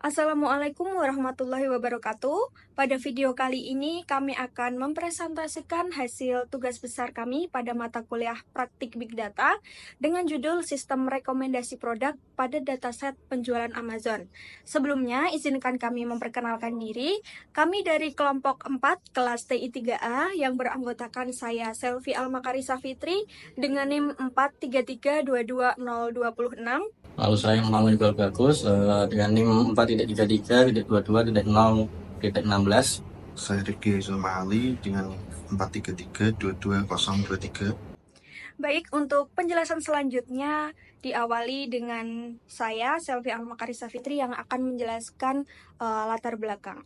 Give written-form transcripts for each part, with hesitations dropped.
Assalamualaikum warahmatullahi wabarakatuh. Pada video kali ini kami akan mempresentasikan hasil tugas besar kami pada mata kuliah Praktik Big Data dengan judul Sistem Rekomendasi Produk pada Dataset Penjualan Amazon. Sebelumnya, izinkan kami memperkenalkan diri. Kami dari kelompok 4 kelas TI 3A yang beranggotakan saya Selvi Almakarisa Fitri dengan NIM 433222026. Lalu saya Muhammad Iqbal Bagus dengan NIM 4.3.3.22.0.16. Saya Riki Zulma Ali dengan 433-22023. Baik, untuk penjelasan selanjutnya diawali dengan saya, Selvi Almakarisa Fitri, yang akan menjelaskan latar belakang.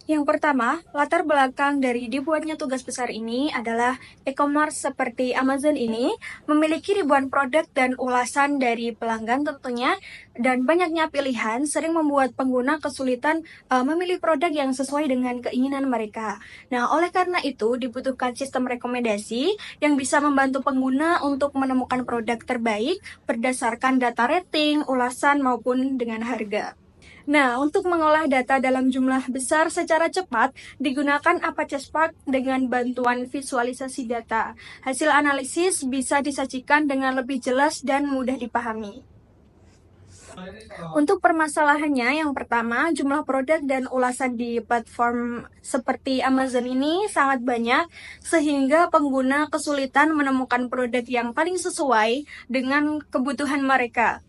Yang pertama, latar belakang dari dibuatnya tugas besar ini adalah e-commerce seperti Amazon ini memiliki ribuan produk dan ulasan dari pelanggan tentunya, dan banyaknya pilihan sering membuat pengguna kesulitan memilih produk yang sesuai dengan keinginan mereka. Nah, oleh karena itu dibutuhkan sistem rekomendasi yang bisa membantu pengguna untuk menemukan produk terbaik berdasarkan data rating, ulasan, maupun dengan harga. Nah, untuk mengolah data dalam jumlah besar secara cepat, digunakan Apache Spark dengan bantuan visualisasi data. Hasil analisis bisa disajikan dengan lebih jelas dan mudah dipahami. Untuk permasalahannya, yang pertama, jumlah produk dan ulasan di platform seperti Amazon ini sangat banyak, sehingga pengguna kesulitan menemukan produk yang paling sesuai dengan kebutuhan mereka.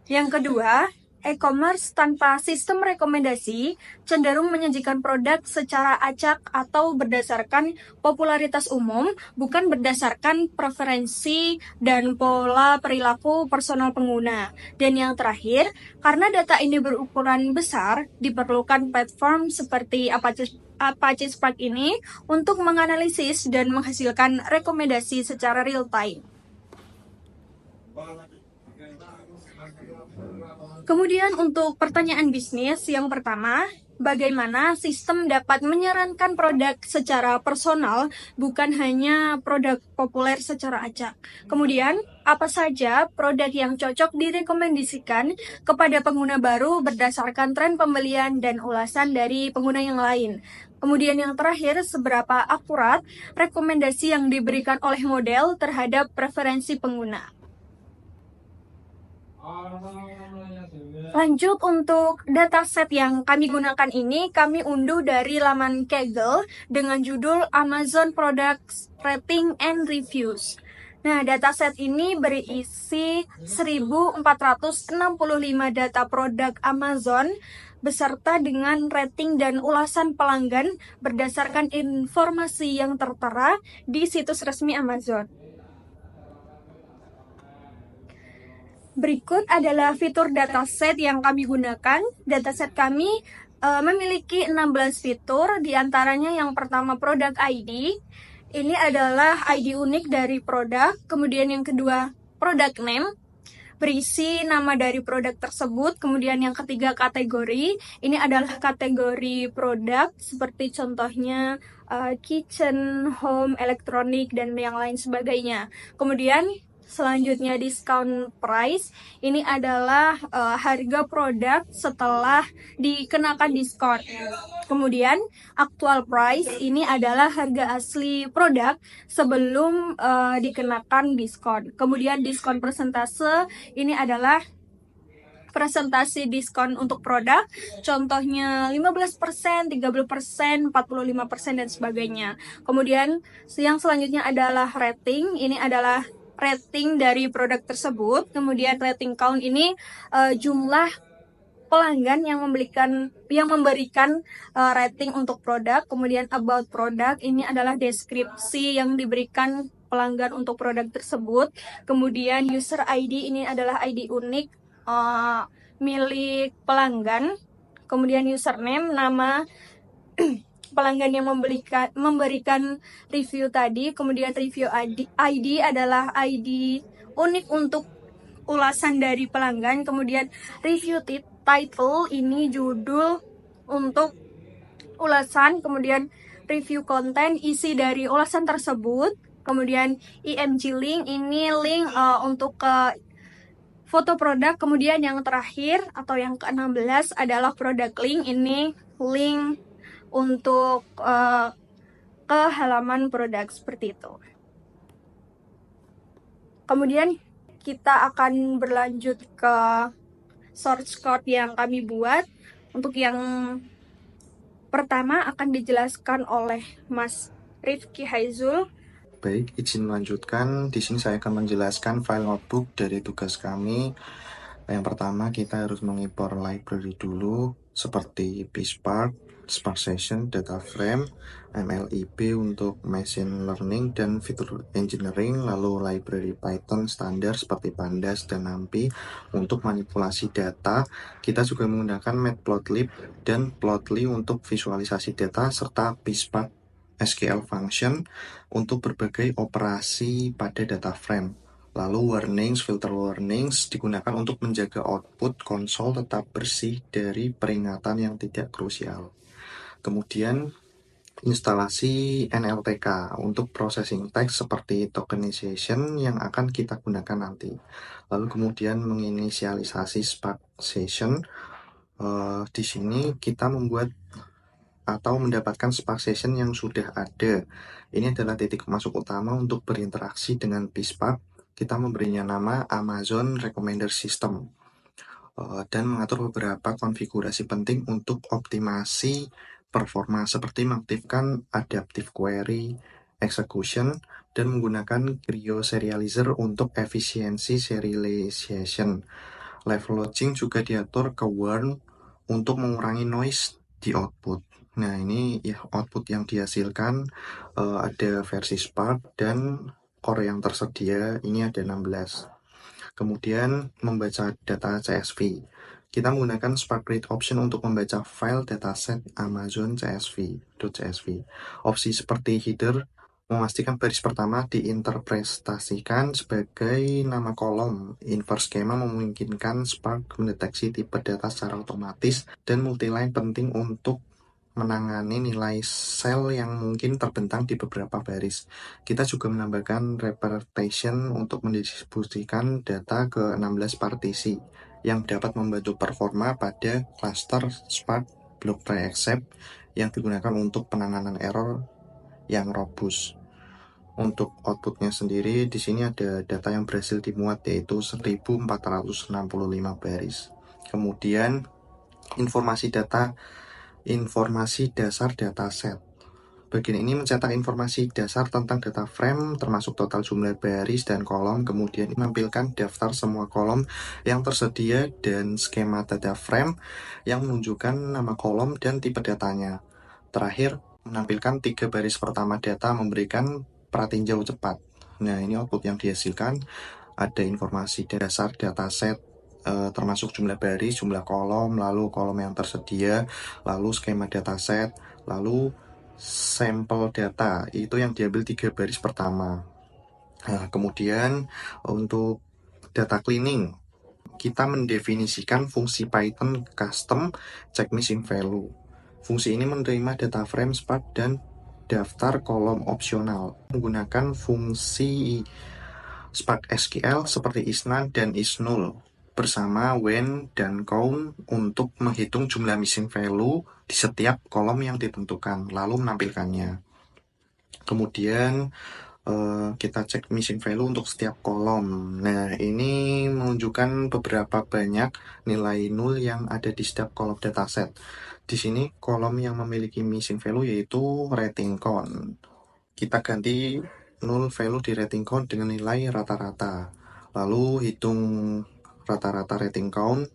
Yang kedua, e-commerce tanpa sistem rekomendasi cenderung menyajikan produk secara acak atau berdasarkan popularitas umum, bukan berdasarkan preferensi dan pola perilaku personal pengguna. Dan yang terakhir, karena data ini berukuran besar, diperlukan platform seperti Apache Spark ini untuk menganalisis dan menghasilkan rekomendasi secara real time. Kemudian untuk pertanyaan bisnis yang pertama, bagaimana sistem dapat menyarankan produk secara personal, bukan hanya produk populer secara acak. Kemudian, apa saja produk yang cocok direkomendasikan kepada pengguna baru berdasarkan tren pembelian dan ulasan dari pengguna yang lain. Kemudian yang terakhir, seberapa akurat rekomendasi yang diberikan oleh model terhadap preferensi pengguna. Lanjut, untuk dataset yang kami gunakan ini kami unduh dari laman Kaggle dengan judul Amazon Products Rating and Reviews. Nah, dataset ini berisi 1.465 data produk Amazon beserta dengan rating dan ulasan pelanggan berdasarkan informasi yang tertera di situs resmi Amazon. Berikut adalah fitur dataset yang kami gunakan. Dataset kami memiliki 16 fitur, diantaranya yang pertama produk ID. Ini adalah ID unik dari produk. Kemudian yang kedua produk name, berisi nama dari produk tersebut. Kemudian yang ketiga kategori, ini adalah kategori produk seperti contohnya kitchen, home, elektronik, dan yang lain sebagainya. Kemudian selanjutnya discount price, ini adalah harga produk setelah dikenakan diskon. Kemudian actual price, ini adalah harga asli produk sebelum dikenakan diskon. Kemudian diskon persentase, ini adalah presentasi diskon untuk produk, contohnya 15%, 30%, 45%, dan sebagainya. Kemudian yang selanjutnya adalah rating, ini adalah rating dari produk tersebut. Kemudian rating count ini jumlah pelanggan yang memberikan rating untuk produk. Kemudian about produk, ini adalah deskripsi yang diberikan pelanggan untuk produk tersebut. Kemudian user ID, ini adalah ID unik milik pelanggan. Kemudian username, nama pelanggan yang memberikan review tadi. Kemudian review ID adalah ID unik untuk ulasan dari pelanggan. Kemudian review title, ini judul untuk ulasan. Kemudian review konten, isi dari ulasan tersebut. Kemudian IMG link, ini link untuk ke foto produk. Kemudian yang terakhir atau yang ke-16 adalah product link. Ini link untuk ke halaman produk seperti itu. Kemudian kita akan berlanjut ke source code yang kami buat. Untuk yang pertama akan dijelaskan oleh Mas Rifki Haizul. Baik, izin melanjutkan. Di sini saya akan menjelaskan file notebook dari tugas kami. Yang pertama, kita harus mengimpor library dulu, seperti PySpark, Spark Session, Data Frame, MLIB untuk Machine Learning dan Feature Engineering, lalu library Python standar seperti Pandas dan NumPy untuk manipulasi data. Kita juga menggunakan Matplotlib dan Plotly untuk visualisasi data, serta PySpark SQL Function untuk berbagai operasi pada data frame. Lalu warnings, filter warnings digunakan untuk menjaga output konsol tetap bersih dari peringatan yang tidak krusial. Kemudian instalasi NLTK untuk processing text seperti tokenization yang akan kita gunakan nanti. Lalu kemudian menginisialisasi Spark Session. Di sini kita membuat atau mendapatkan Spark Session yang sudah ada. Ini adalah titik masuk utama untuk berinteraksi dengan PySpark. Kita memberinya nama Amazon Recommender System dan mengatur beberapa konfigurasi penting untuk optimasi performa, seperti mengaktifkan adaptive query execution dan menggunakan Creo Serializer untuk efisiensi serialization. Level lodging juga diatur ke warn untuk mengurangi noise di output. Nah, ini ya output yang dihasilkan, ada versi Spark dan core yang tersedia, ini ada 16. Kemudian membaca data CSV. Kita menggunakan Spark Read Option untuk membaca file dataset Amazon CSV. Opsi seperti header memastikan baris pertama diinterpretasikan sebagai nama kolom. Inverse schema memungkinkan Spark mendeteksi tipe data secara otomatis, dan multiline penting untuk menangani nilai sel yang mungkin terbentang di beberapa baris. Kita juga menambahkan representation untuk mendistribusikan data ke 16 partisi yang dapat membantu performa pada cluster Spark Block Try Except yang digunakan untuk penanganan error yang robust. Untuk outputnya sendiri, di sini ada data yang berhasil dimuat, yaitu 1465 baris. Kemudian informasi dasar dataset. Bagian ini mencetak informasi dasar tentang data frame, termasuk total jumlah baris dan kolom, kemudian menampilkan daftar semua kolom yang tersedia dan skema data frame yang menunjukkan nama kolom dan tipe datanya. Terakhir, menampilkan 3 baris pertama data memberikan pratinjau cepat. Nah, ini output yang dihasilkan. Ada informasi dasar dataset, termasuk jumlah baris, jumlah kolom, lalu kolom yang tersedia, lalu skema dataset, lalu sampel data, itu yang diambil 3 baris pertama. Nah, kemudian untuk data cleaning, kita mendefinisikan fungsi Python custom check missing value. Fungsi ini menerima data frame Spark dan daftar kolom opsional menggunakan fungsi Spark SQL seperti isNaN dan isNull bersama when dan count untuk menghitung jumlah missing value di setiap kolom yang ditentukan, lalu menampilkannya. Kemudian kita cek missing value untuk setiap kolom. Nah, ini menunjukkan beberapa banyak nilai null yang ada di setiap kolom dataset. Di sini kolom yang memiliki missing value yaitu rating count. Kita ganti null value di rating count dengan nilai rata-rata. Lalu hitung rata-rata rating count,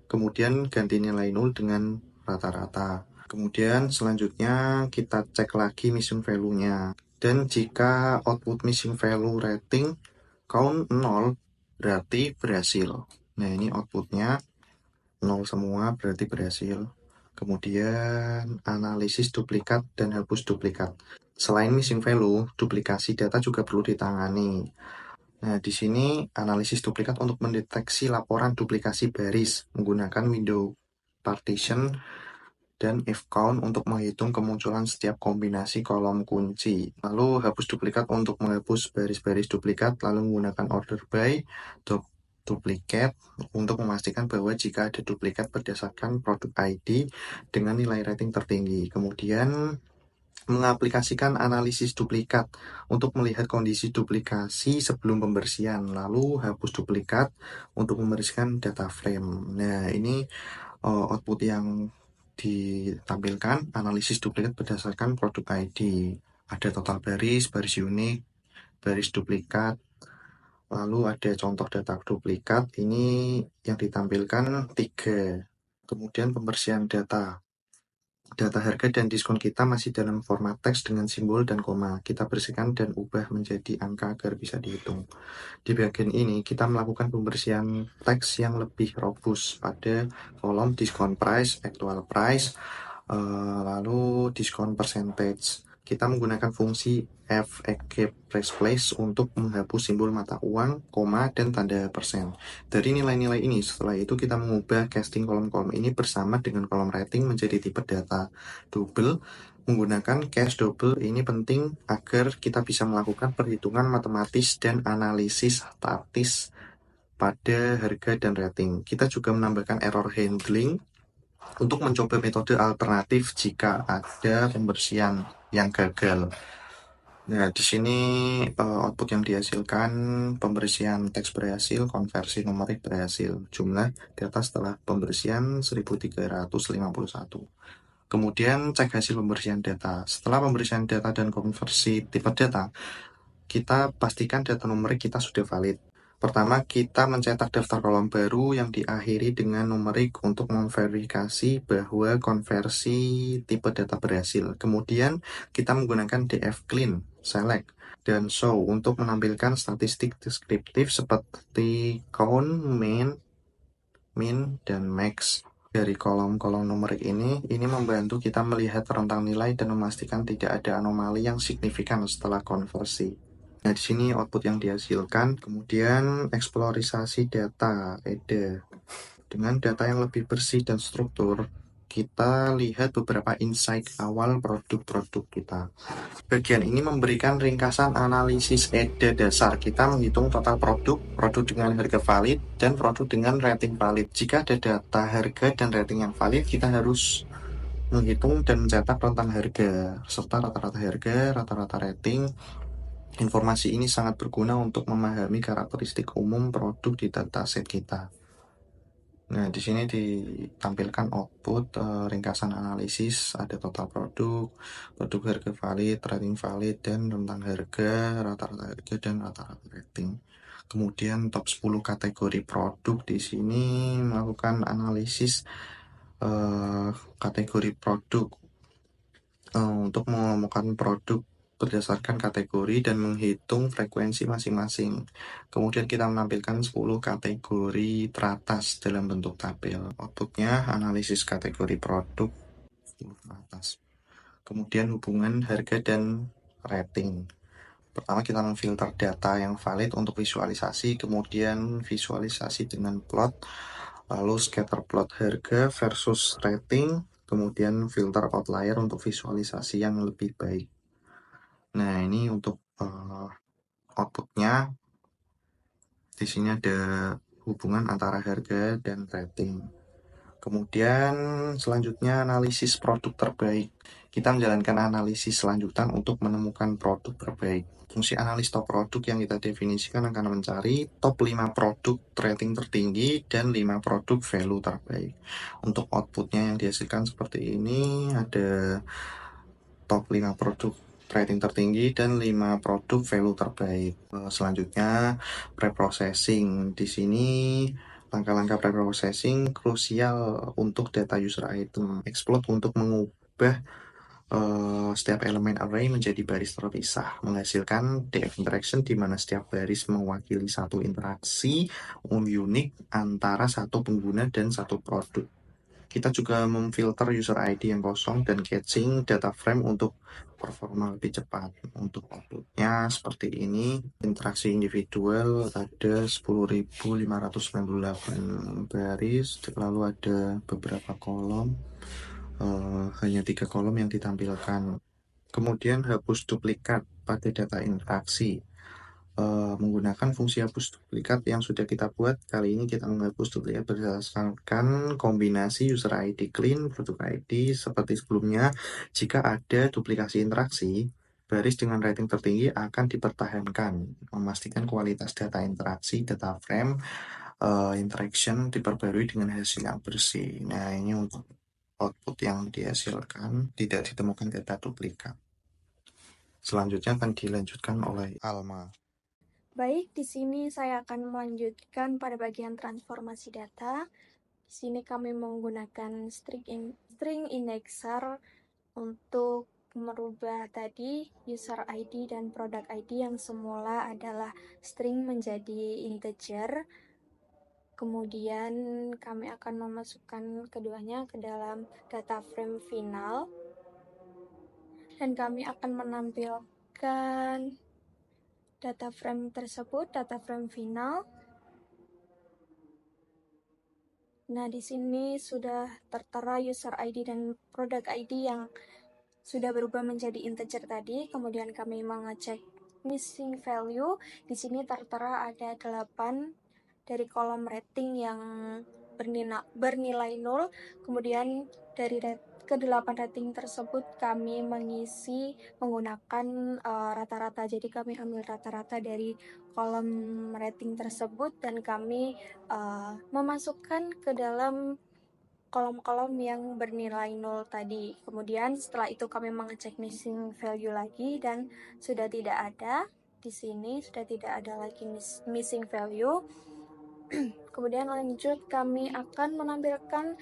kemudian ganti nilai null dengan rata-rata. Kemudian selanjutnya kita cek lagi missing value-nya. Dan jika output missing value rating count 0, berarti berhasil. Nah, ini outputnya 0 semua, berarti berhasil. Kemudian analisis duplikat dan hapus duplikat. Selain missing value, duplikasi data juga perlu ditangani. Nah, di sini analisis duplikat untuk mendeteksi laporan duplikasi baris menggunakan window partition dan if count untuk menghitung kemunculan setiap kombinasi kolom kunci. Lalu hapus duplikat untuk menghapus baris-baris duplikat, lalu menggunakan order by duplikat untuk memastikan bahwa jika ada duplikat berdasarkan produk ID dengan nilai rating tertinggi. Kemudian mengaplikasikan analisis duplikat untuk melihat kondisi duplikasi sebelum pembersihan, lalu hapus duplikat untuk membersihkan data frame. Nah, ini output yang ditampilkan analisis duplikat berdasarkan produk ID. Ada total baris, baris unik, baris duplikat, lalu ada contoh data duplikat. Ini yang ditampilkan 3. Kemudian pembersihan data. Data harga dan diskon kita masih dalam format teks dengan simbol dan koma. Kita bersihkan dan ubah menjadi angka agar bisa dihitung. Di bagian ini kita melakukan pembersihan teks yang lebih robust pada kolom diskon price, actual price, lalu diskon percentage. Kita menggunakan fungsi FAQ press place untuk menghapus simbol mata uang, koma, dan tanda persen. Dari nilai-nilai ini, setelah itu kita mengubah casting kolom-kolom ini bersama dengan kolom rating menjadi tipe data double. Menggunakan cache double ini penting agar kita bisa melakukan perhitungan matematis dan analisis statis pada harga dan rating. Kita juga menambahkan error handling untuk mencoba metode alternatif jika ada pembersihan yang gagal. Nah, di sini output yang dihasilkan pembersihan teks berhasil, konversi numerik berhasil. Jumlah data setelah pembersihan 1351. Kemudian cek hasil pembersihan data. Setelah pembersihan data dan konversi tipe data, kita pastikan data numerik kita sudah valid. Pertama, kita mencetak daftar kolom baru yang diakhiri dengan numerik untuk memverifikasi bahwa konversi tipe data berhasil. Kemudian, kita menggunakan df clean, select, dan show untuk menampilkan statistik deskriptif seperti count, min, dan max. Dari kolom-kolom numerik ini membantu kita melihat rentang nilai dan memastikan tidak ada anomali yang signifikan setelah konversi. Nah, di sini output yang dihasilkan. Kemudian eksplorisasi data, ada. Dengan data yang lebih bersih dan struktur, kita lihat beberapa insight awal produk-produk kita. Bagian ini memberikan ringkasan analisis EDA dasar. Kita menghitung total produk dengan harga valid, dan produk dengan rating valid. Jika ada data harga dan rating yang valid, kita harus menghitung dan mencetak rentang harga, serta rata-rata harga, rata-rata rating. Informasi ini sangat berguna untuk memahami karakteristik umum produk di dataset kita. Nah, di sini ditampilkan output ringkasan analisis, ada total produk harga valid, rating valid, dan rentang harga, rata-rata harga, dan rata-rata rating. Kemudian top 10 kategori produk di sini melakukan analisis kategori produk untuk mengelompokkan produk berdasarkan kategori dan menghitung frekuensi masing-masing. Kemudian kita menampilkan 10 kategori teratas dalam bentuk tabel. Outputnya analisis kategori produk 10 teratas. Kemudian hubungan harga dan rating. Pertama kita memfilter data yang valid untuk visualisasi, kemudian visualisasi dengan plot, lalu scatter plot harga versus rating, kemudian filter outlier untuk visualisasi yang lebih baik. Nah, ini untuk outputnya. Di sini ada hubungan antara harga dan rating. Kemudian selanjutnya analisis produk terbaik. Kita menjalankan analisis selanjutan untuk menemukan produk terbaik. Fungsi analis top produk yang kita definisikan akan mencari top 5 produk rating tertinggi dan 5 produk value terbaik. Untuk outputnya yang dihasilkan seperti ini, ada top 5 produk rating tertinggi dan 5 produk value terbaik. Selanjutnya preprocessing. Di sini langkah-langkah preprocessing krusial untuk data user item. Explode untuk mengubah setiap elemen array menjadi baris terpisah, menghasilkan df interaction di mana setiap baris mewakili satu interaksi unik antara satu pengguna dan satu produk. Kita juga memfilter user ID yang kosong dan catching data frame untuk performa lebih cepat. Untuk outputnya seperti ini. Interaksi individual ada 10.598 baris, lalu ada beberapa kolom, hanya 3 kolom yang ditampilkan. Kemudian hapus duplikat pada data interaksi. menggunakan fungsi hapus duplikat yang sudah kita buat. Kali ini kita menghapus duplikat berdasarkan kombinasi user ID clean, produk ID seperti sebelumnya. Jika ada duplikasi interaksi, baris dengan rating tertinggi akan dipertahankan, memastikan kualitas data interaksi, data frame, interaction diperbarui dengan hasil yang bersih. Nah, ini untuk output yang dihasilkan, tidak ditemukan data duplikat. Selanjutnya akan dilanjutkan oleh Alma. Baik, di sini saya akan melanjutkan pada bagian transformasi data. Di sini kami menggunakan string indexer untuk merubah tadi user ID dan product ID yang semula adalah string menjadi integer. Kemudian kami akan memasukkan keduanya ke dalam data frame final. Dan kami akan menampilkan data frame tersebut, data frame final. Nah, di sini sudah tertera user ID dan product ID yang sudah berubah menjadi integer tadi. Kemudian kami mengecek missing value. Di sini tertera ada 8 dari kolom rating yang bernilai 0. Kemudian dari ke-8 rating tersebut kami mengisi menggunakan rata-rata. Jadi kami ambil rata-rata dari kolom rating tersebut dan kami memasukkan ke dalam kolom-kolom yang bernilai 0 tadi. Kemudian setelah itu kami mengecek missing value lagi dan sudah tidak ada. Di sini sudah tidak ada lagi missing value. Kemudian lanjut kami akan menampilkan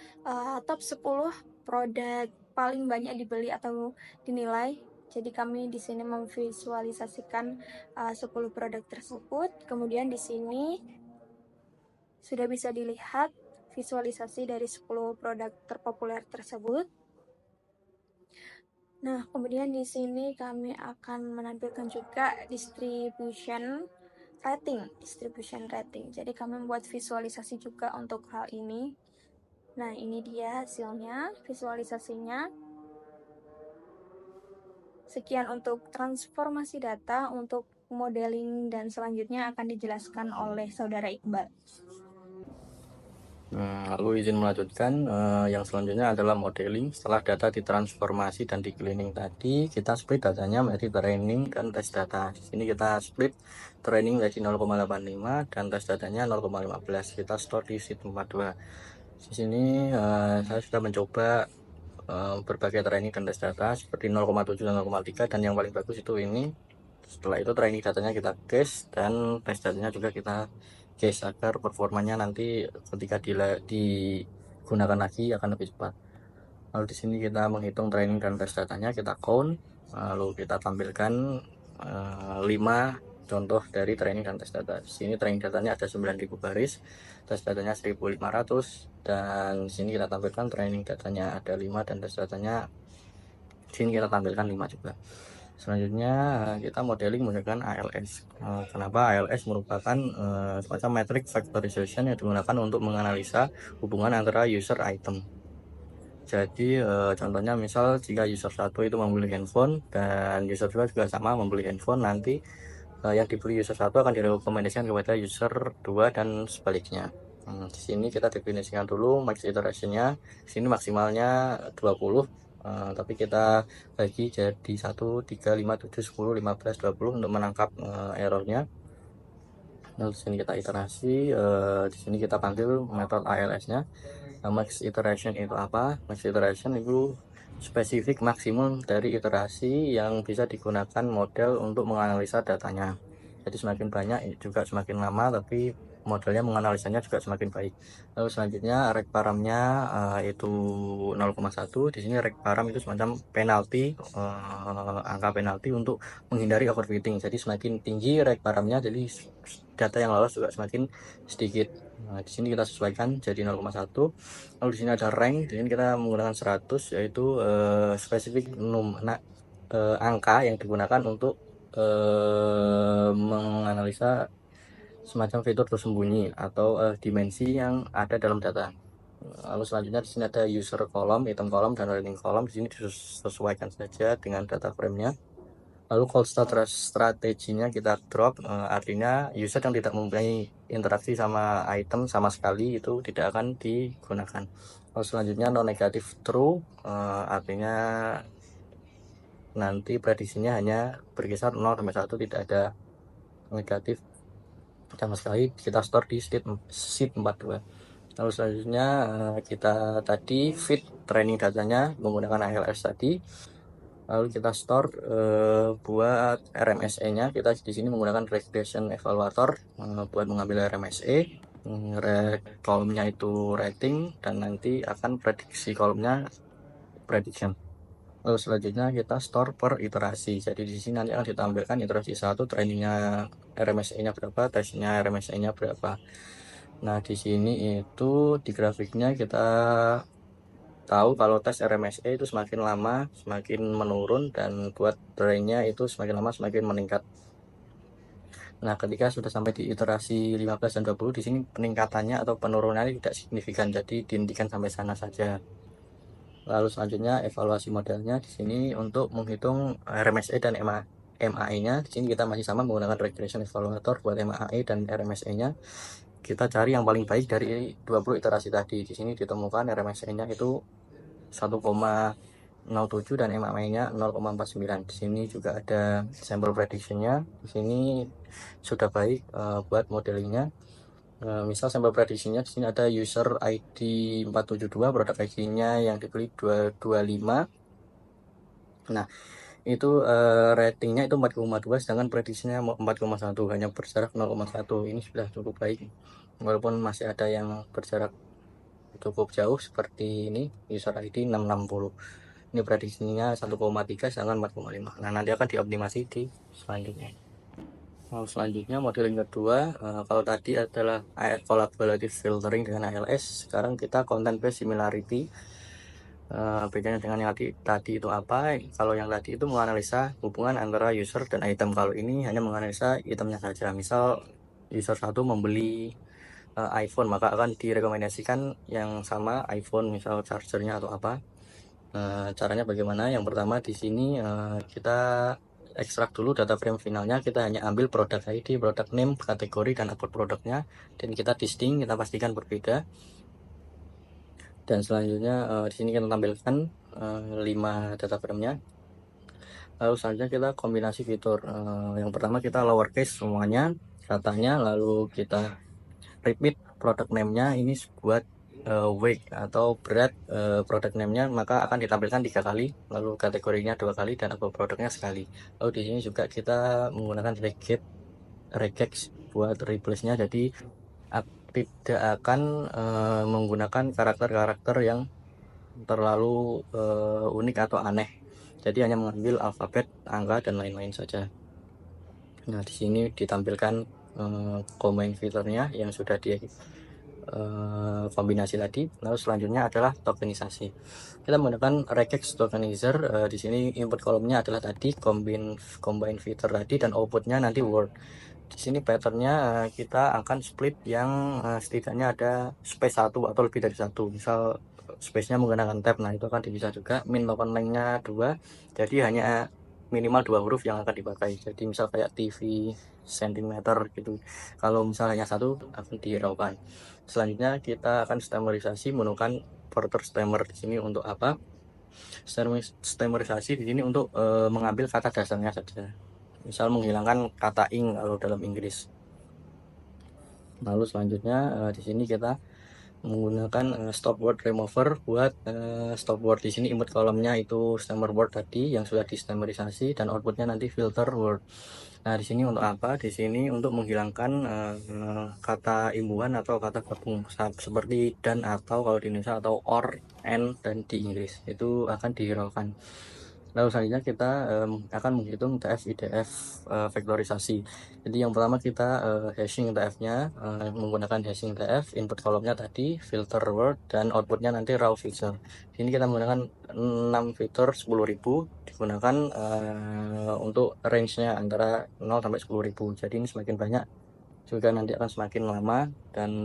top 10 produk paling banyak dibeli atau dinilai. Jadi kami di sini memvisualisasikan 10 produk tersebut. Kemudian di sini sudah bisa dilihat visualisasi dari 10 produk terpopuler tersebut. Nah, kemudian di sini kami akan menampilkan juga distribution rating. Jadi kami membuat visualisasi juga untuk hal ini. Nah, ini dia hasilnya, visualisasinya. Sekian untuk transformasi data. Untuk modeling dan selanjutnya akan dijelaskan oleh Saudara Iqbal. Lalu izin melanjutkan, yang selanjutnya adalah modeling. Setelah data ditransformasi dan di cleaning tadi, kita split datanya menjadi training dan tes data. Di sini kita split training menjadi 0,85 dan tes datanya 0,15. Kita store di sheet 42. Di sini saya sudah mencoba berbagai training dan tes data seperti 0,7 dan 0,3, dan yang paling bagus itu ini. Setelah itu training datanya kita cache dan tes datanya juga kita cache agar performanya nanti ketika digunakan lagi akan lebih cepat. Lalu di sini kita menghitung training dan tes datanya, kita count, lalu kita tampilkan 5 contoh dari training dan tes data. Di sini training datanya ada 9.000 baris, tes datanya 1.500, dan di sini kita tampilkan training datanya ada 5 dan tes datanya di sini kita tampilkan 5 juga. Selanjutnya kita modeling menggunakan ALS. Kenapa ALS? Merupakan semacam metric factorization yang digunakan untuk menganalisa hubungan antara user item. Jadi contohnya misal jika user 1 itu membeli handphone dan user 2 juga sama membeli handphone, nanti yang dibeli user 1 akan direkomendasikan kepada user 2 dan sebaliknya. Di sini kita definisikan dulu max iteration-nya. Di sini maksimalnya 20. Tapi kita bagi jadi 1, 3, 5, 7, 10, 15, 20 untuk menangkap errornya. Lalu di sini kita iterasi, di sini kita panggil metode ALS-nya. Max iteration itu apa? Max iteration itu spesifik maksimum dari iterasi yang bisa digunakan model untuk menganalisa datanya. Jadi semakin banyak juga semakin lama, tapi modelnya menganalisanya juga semakin baik. Lalu selanjutnya reg paramnya itu 0,1. Di sini reg param itu semacam penalti, angka penalti untuk menghindari overfitting. Jadi semakin tinggi reg paramnya, jadi data yang lolos juga semakin sedikit. Nah, di sini kita sesuaikan jadi 0,1. Lalu di sini ada rank. Di sini kita menggunakan 100, yaitu spesifik angka yang digunakan untuk menganalisa semacam fitur tersembunyi atau dimensi yang ada dalam data. Lalu selanjutnya di sini ada user column, item column, dan rating column. Di sini disesuaikan saja dengan data frame-nya. Lalu cold start strateginya kita drop, artinya user yang tidak mempunyai interaksi sama item sama sekali itu tidak akan digunakan. Lalu selanjutnya non negatif true, artinya nanti prediksinya hanya berkisar 0 sampai 1, tidak ada negatif sama sekali. Kita store di sheet 42. Lalu selanjutnya kita tadi feed training datanya menggunakan ALS tadi. Lalu kita store buat RMSE-nya, kita di sini menggunakan regression evaluator buat mengambil RMSE. Kolomnya itu rating dan nanti akan prediksi kolomnya prediction. Lalu selanjutnya kita store per iterasi. Jadi di sini nanti akan ditampilkan iterasi 1 trainingnya RMSE-nya berapa, tesnya RMSE-nya berapa. Nah, di sini itu di grafiknya kita tahu kalau tes RMSE itu semakin lama semakin menurun, dan buat trainnya itu semakin lama semakin meningkat. Nah, ketika sudah sampai di iterasi 15 dan 20, di sini peningkatannya atau penurunannya tidak signifikan, jadi dihentikan sampai sana saja. Lalu selanjutnya evaluasi modelnya di sini untuk menghitung RMSE dan MAE-nya. Di sini kita masih sama menggunakan regression evaluator buat MAE dan RMSE-nya. Kita cari yang paling baik dari 20 iterasi tadi. Di sini ditemukan RMSE-nya itu 1,07 dan MAE-nya 0,49. Di sini juga ada sampel prediction-nya. Di sini sudah baik buat modelingnya. Misal sampel prediksinya di sini ada user ID 472, produk ID-nya yang dibeli 225. Nah, itu ratingnya itu 4,2, sedangkan prediksinya 4,1, hanya berjarak 0,1. Ini sudah cukup baik, walaupun masih ada yang berjarak cukup jauh seperti ini, user ID 660. Ini prediksinya 1,3 sedangkan 4,5. Nah, nanti akan dioptimasi di selanjutnya. Lalu selanjutnya modeling kedua, kalau tadi adalah collaborative filtering dengan ALS, sekarang kita content based similarity. Bedanya dengan yang tadi itu apa? Kalau yang tadi itu menganalisa hubungan antara user dan item, kalau ini hanya menganalisa itemnya saja. Misal user 1 membeli iPhone, maka akan direkomendasikan yang sama iPhone, misal chargernya atau apa. Caranya bagaimana? Yang pertama di sini kita ekstrak dulu data frame finalnya, kita hanya ambil produk ID, produk name, kategori, dan upload produknya, dan kita testing, kita pastikan berbeda. Dan selanjutnya di sini kita tampilkan 5 data frame-nya. Lalu selanjutnya kita kombinasi fitur. Yang pertama kita lowercase semuanya katanya, lalu kita repeat product name-nya ini buat weight atau berat product name-nya, maka akan ditampilkan 3 kali, lalu kategorinya 2 kali, dan upload produknya sekali. Lalu di sini juga kita menggunakan regex buat replace-nya, jadi tidak akan menggunakan karakter-karakter yang terlalu unik atau aneh, jadi hanya mengambil alfabet, angka, dan lain-lain saja. Nah, di sini ditampilkan combine filternya yang sudah di kombinasi tadi. Lalu selanjutnya adalah tokenisasi. Kita menggunakan regex tokenizer. Di sini input kolomnya adalah tadi combine filter tadi, dan outputnya nanti word. Di sini patternnya kita akan split yang setidaknya ada space 1 atau lebih dari 1. Misal space-nya menggunakan tab, nah itu akan bisa juga. Min token length-nya 2, jadi hanya minimal 2 huruf yang akan dipakai. Jadi misal kayak TV, sentimeter gitu, kalau misalnya 1 akan dihiraukan. Selanjutnya kita akan stemerisasi menggunakan further stemmer. Di sini untuk apa? Stemerisasi di sini untuk mengambil kata dasarnya saja, misal menghilangkan kata ing kalau dalam Inggris. Lalu selanjutnya di sini kita menggunakan stop word remover buat stop word. Di sini input kolomnya itu stemmer word tadi yang sudah di stemerisasi, dan outputnya nanti filter word. Nah, di sini untuk apa? Di sini untuk menghilangkan kata imbuhan atau kata gabung seperti dan, atau kalau di Indonesia, atau or, and, dan di Inggris itu akan dihiraukan. Lalu selanjutnya kita akan menghitung TF IDF vektorisasi. Jadi yang pertama kita hashing TF-nya menggunakan hashing TF, input kolomnya tadi filter word, dan outputnya nanti raw feature. Ini kita menggunakan 6 fitur 10.000, digunakan untuk range-nya antara 0 sampai 10.000. Jadi ini semakin banyak juga nanti akan semakin lama, dan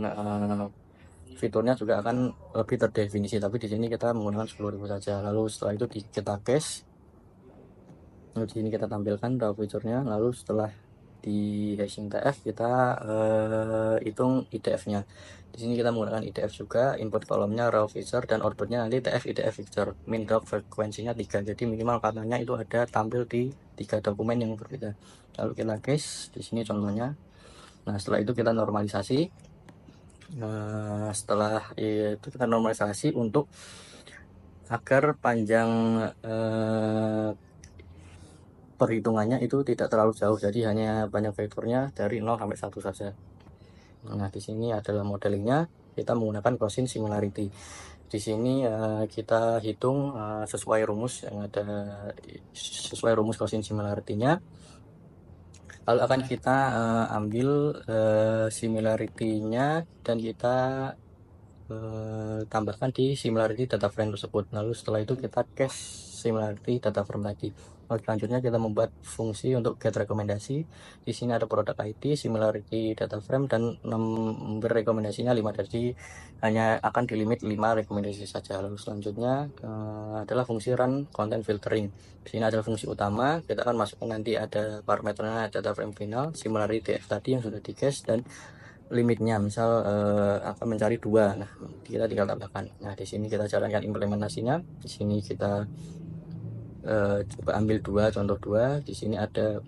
fiturnya juga akan lebih terdefinisi. Tapi di sini kita menggunakan 10.000 saja. Lalu setelah itu kita cache. Lalu di sini kita tampilkan raw feature-nya. Lalu setelah di hashing TF kita hitung IDF-nya. Di sini kita menggunakan IDF juga, input kolomnya raw feature dan outputnya nanti TF IDF feature. Min drop frekuensinya 3, jadi minimal katanya itu ada tampil di 3 dokumen yang berbeda. Lalu kita case di sini contohnya. Nah setelah itu kita normalisasi. Setelah itu kita normalisasi untuk agar panjang perhitungannya itu tidak terlalu jauh, jadi hanya banyak vektornya dari 0 sampai 1 saja. Nah di sini adalah modelingnya, kita menggunakan Gaussian similarity. Di sini kita hitung sesuai rumus yang ada, sesuai rumus Gaussian similarity-nya. Lalu akan kita ambil similarity-nya dan kita tambahkan di similarity data frame tersebut. Lalu setelah itu kita cache similarity data frame tadi. Lalu selanjutnya kita membuat fungsi untuk get rekomendasi. Di sini ada product ID, similarity data frame, dan nomor rekomendasinya 5, jadi hanya akan dilimit 5 rekomendasi saja. Lalu selanjutnya adalah fungsi run content filtering. Di sini adalah fungsi utama, kita akan masukkan nanti ada parameternya data frame final, similarity df tadi yang sudah di cache, dan limitnya misal akan mencari 2. Nah kita tinggal tambahkan. Nah di sini kita jalankan implementasinya. Di sini kita coba ambil 2 contoh 2. Di sini ada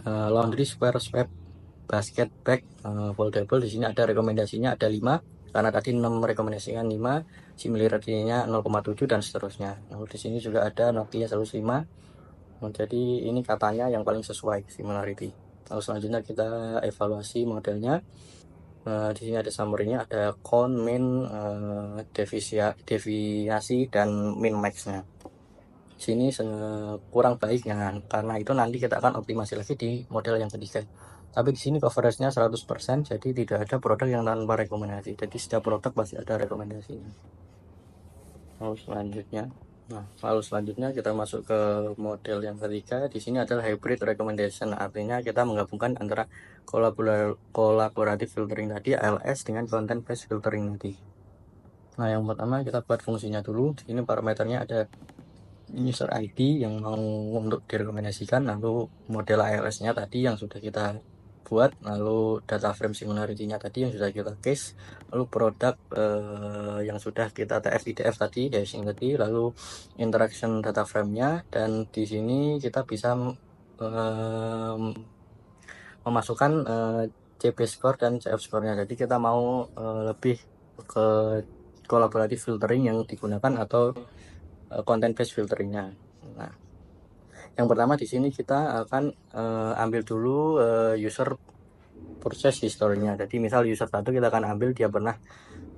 laundry square swipe basket bag foldable. Di sini ada rekomendasinya ada 5 karena tadi 6 rekomendasikan 5, similarity-nya 0,7 dan seterusnya. Lalu di sini juga ada Nokia 105. Jadi ini katanya yang paling sesuai similarity. Lalu selanjutnya kita evaluasi modelnya. Di sini ada summary-nya, ada count, min, deviasi dan min max-nya. Sini kurang baik ya, karena itu nanti kita akan optimasi lagi di model yang ketiga. Tapi di sini coverage-nya 100%, jadi tidak ada produk yang tanpa rekomendasi. Jadi setiap produk pasti ada rekomendasinya. Lalu selanjutnya kita masuk ke model yang ketiga. Di sini adalah hybrid recommendation, artinya kita menggabungkan antara kolaboratif filtering tadi ALS dengan content based filtering tadi. Nah yang pertama kita buat fungsinya dulu. Di sini parameternya ada user ID yang mau untuk direkomendasikan, lalu model ALS-nya tadi yang sudah kita buat, lalu data frame similarity-nya tadi yang sudah kita case, lalu produk yang sudah kita TF IDF tadi, hashing tadi, lalu interaction data frame-nya, dan di sini kita bisa memasukkan CP score dan CF score-nya. Jadi kita mau lebih ke collaborative filtering yang digunakan atau content based filteringnya. Nah, yang pertama di sini kita akan ambil dulu user purchase history-nya. Jadi misal user 1 kita akan ambil dia pernah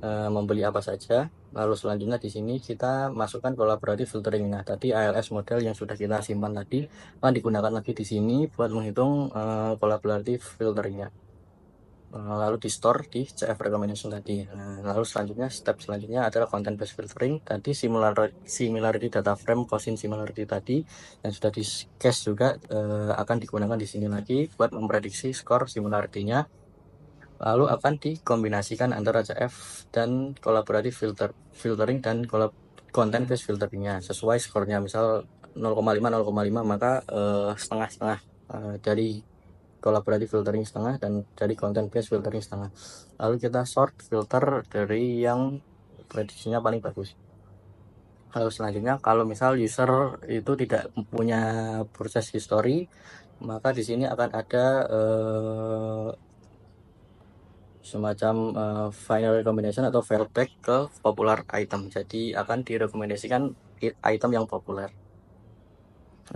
membeli apa saja. Lalu selanjutnya di sini kita masukkan collaborative filtering. Nah, tadi ALS model yang sudah kita simpan tadi akan digunakan lagi di sini buat menghitung collaborative filteringnya. Lalu di store di CF recommendation tadi. Lalu selanjutnya step selanjutnya adalah content based filtering. Tadi similarity data frame Gaussian similarity tadi yang sudah di cache juga akan digunakan di sini lagi buat memprediksi skor similarity-nya. Lalu akan dikombinasikan antara CF dan collaborative filtering dan content based filteringnya sesuai skornya. Misal 0,5 maka setengah-setengah dari collaborative filtering setengah dan dari content based filtering setengah. Lalu kita sort filter dari yang prediksinya paling bagus. Lalu selanjutnya kalau misal user itu tidak punya proses history, maka di sini akan ada semacam final recommendation atau fallback ke popular item. Jadi akan direkomendasikan item yang populer.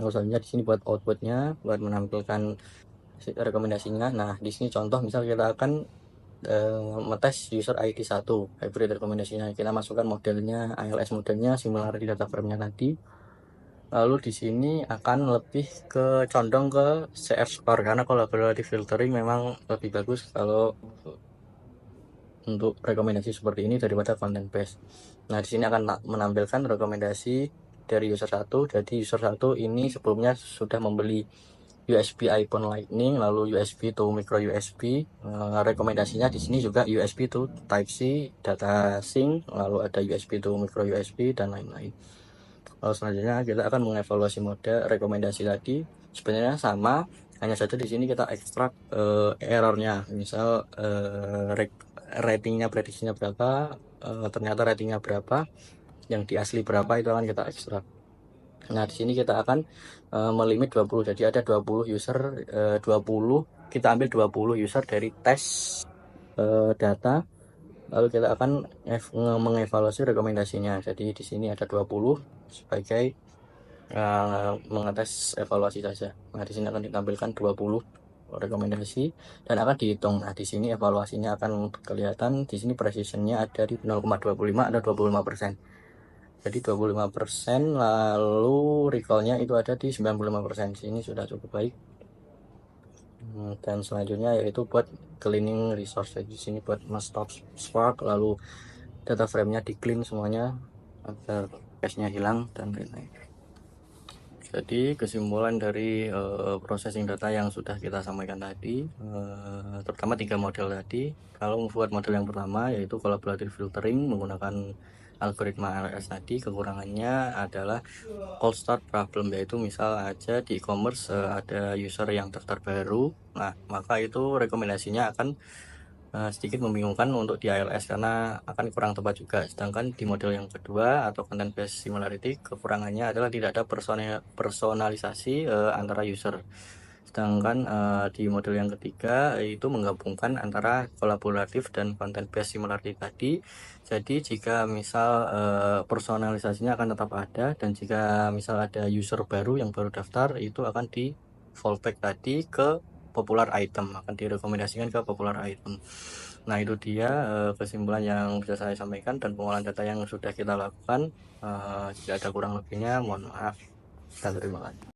Lalu selanjutnya di sini buat outputnya, buat menampilkan rekomendasinya. Nah di sini contoh misal kita akan ngetes user ID 1 hybrid rekomendasinya, kita masukkan modelnya ALS modelnya, similarity data frame-nya tadi. Lalu di sini akan lebih ke condong ke CF score karena collaborative filtering memang lebih bagus kalau untuk rekomendasi seperti ini daripada content based. Nah di sini akan menampilkan rekomendasi dari user 1. Jadi user 1 ini sebelumnya sudah membeli USB iPhone Lightning, lalu USB to micro USB. Rekomendasinya di sini juga USB to Type C, data sync, lalu ada USB to micro USB dan lain-lain. Lalu selanjutnya kita akan mengevaluasi mode rekomendasi tadi. Sebenarnya sama, hanya saja di sini kita ekstrak errornya. Misal ratingnya prediksinya berapa, ternyata ratingnya berapa, yang di asli berapa, itu akan kita ekstrak. Nah, di sini kita akan melimit 20. Jadi ada 20 user, 20 kita ambil 20 user dari tes data. Lalu kita akan mengevaluasi rekomendasinya. Jadi di sini ada 20 sebagai mengetes evaluasi saja. Nah, di sini akan ditampilkan 20 rekomendasi dan akan dihitung. Nah, di sini evaluasinya akan kelihatan. Di sini precisionnya ada di 0,25, ada 25%. Jadi 25%, lalu recallnya itu ada di 95%. Sini sudah cukup baik. Dan selanjutnya yaitu buat cleaning resource. Di sini buat stop Spark, lalu data frame-nya di clean semuanya agar cache-nya hilang dan lain-lain. Jadi kesimpulan dari processing data yang sudah kita sampaikan tadi, terutama 3 model tadi. Kalau membuat model yang pertama yaitu collaborative filtering menggunakan algoritma ALS tadi, kekurangannya adalah cold start problem, yaitu misal aja di e-commerce ada user yang daftar baru, nah maka itu rekomendasinya akan sedikit membingungkan untuk di ALS karena akan kurang tepat juga. Sedangkan di model yang kedua atau content based similarity, kekurangannya adalah tidak ada personalisasi antara user. Sedangkan di model yang ketiga itu menggabungkan antara kolaboratif dan content based similarity tadi. Jadi jika misal personalisasinya akan tetap ada, dan jika misal ada user baru yang baru daftar, itu akan di fallback tadi ke popular item, akan direkomendasikan ke popular item. Nah, itu dia kesimpulan yang bisa saya sampaikan dan pengolahan data yang sudah kita lakukan. Jika ada kurang lebihnya mohon maaf dan terima kasih.